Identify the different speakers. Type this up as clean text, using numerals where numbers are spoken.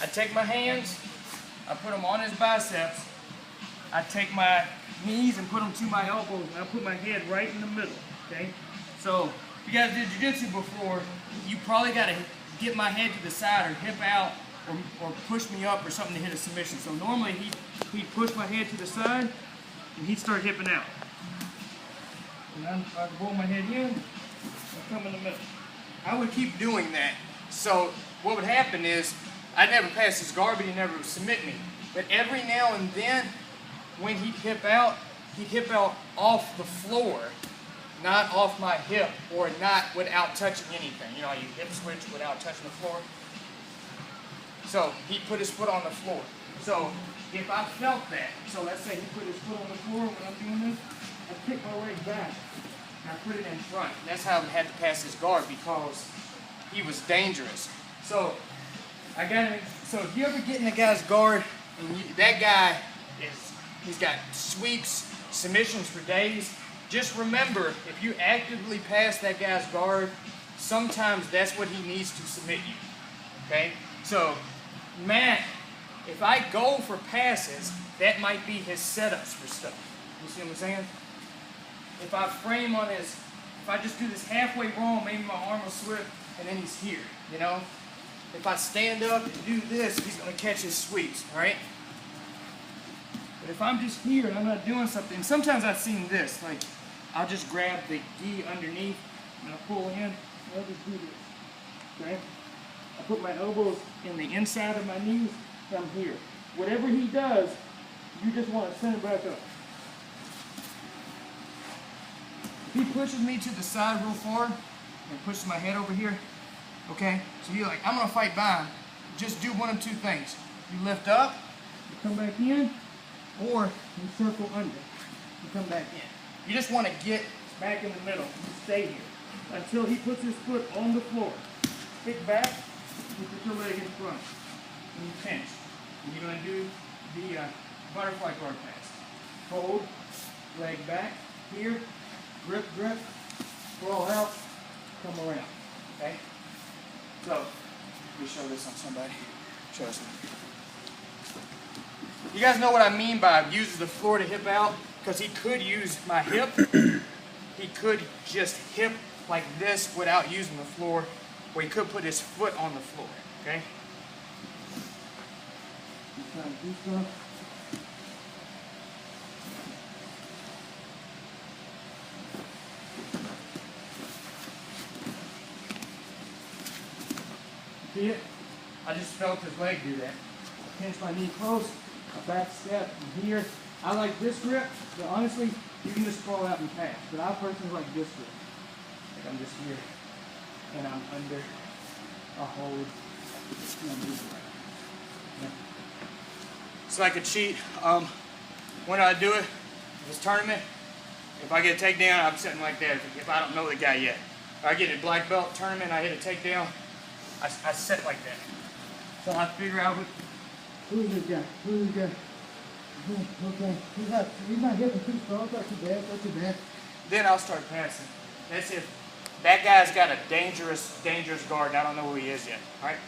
Speaker 1: I take my hands, I put them on his biceps, I take my knees and put them to my elbows, and I put my head right in the middle, okay? So, if you guys did jiu-jitsu before, you probably got to get my head to the side or hip out or push me up or something to hit a submission. So normally he'd push my head to the side and he'd start hipping out. And I'd roll my head in and come in the middle. I would keep doing that. So what would happen is I'd never pass his guard, but he'd never submit me. But every now and then when he'd hip out off the floor, not off my hip or not without touching anything. You know, you hip switch without touching the floor. So he'd put his foot on the floor. So if I felt that, so let's say he put his foot on the floor when I'm doing this, I kick my leg back and I put it in front. And that's how I had to pass his guard because he was dangerous. So so if you ever get in a guy's guard and that guy he's got sweeps, submissions for days, just remember, if you actively pass that guy's guard, sometimes that's what he needs to submit you, okay? So, Matt, if I go for passes, that might be his setups for stuff. You see what I'm saying? If I frame on if I just do this halfway wrong, maybe my arm will slip, and then he's here, you know? If I stand up and do this, he's gonna catch his sweeps, all right? But if I'm just here and I'm not doing something, sometimes I've seen this, like, I'll just grab the gi underneath and I'll pull in, and I'll just do this, okay? I put my elbows in the inside of my knees, and I'm here. Whatever he does, you just want to send it back up. If he pushes me to the side real far and pushes my head over here, okay? So you're like, I'm gonna fight by him. Just do one of two things. You lift up, you come back in, or you circle under, you come back in. You just want to get back in the middle and stay here until he puts his foot on the floor. Kick back, you put your leg in front, and you pinch. And you're going to do the butterfly guard pass. Hold, leg back, here, grip, roll out, come around, okay? So, let me show this on somebody. Show us. You guys know what I mean by uses the floor to hip out? Because he could use my hip. He could just hip like this without using the floor, or he could put his foot on the floor, okay? See it? I just felt his leg do that. I pinched my knee close, I back step, and here. I like this grip, but honestly, you can just crawl out and pass. But I personally like this grip. Like I'm just here, and I'm under a hold, and I'm moving right. Okay. It's like a cheat. When I do it, this tournament, if I get a takedown, I'm sitting like that if I don't know the guy yet. If I get a black belt tournament, I hit a takedown, I sit like that. So I figure out who's this guy, who's this guy. Okay, he's not hitting too strong, not too bad. Then I'll start passing. That's if that guy's got a dangerous guard and I don't know who he is yet. Alright?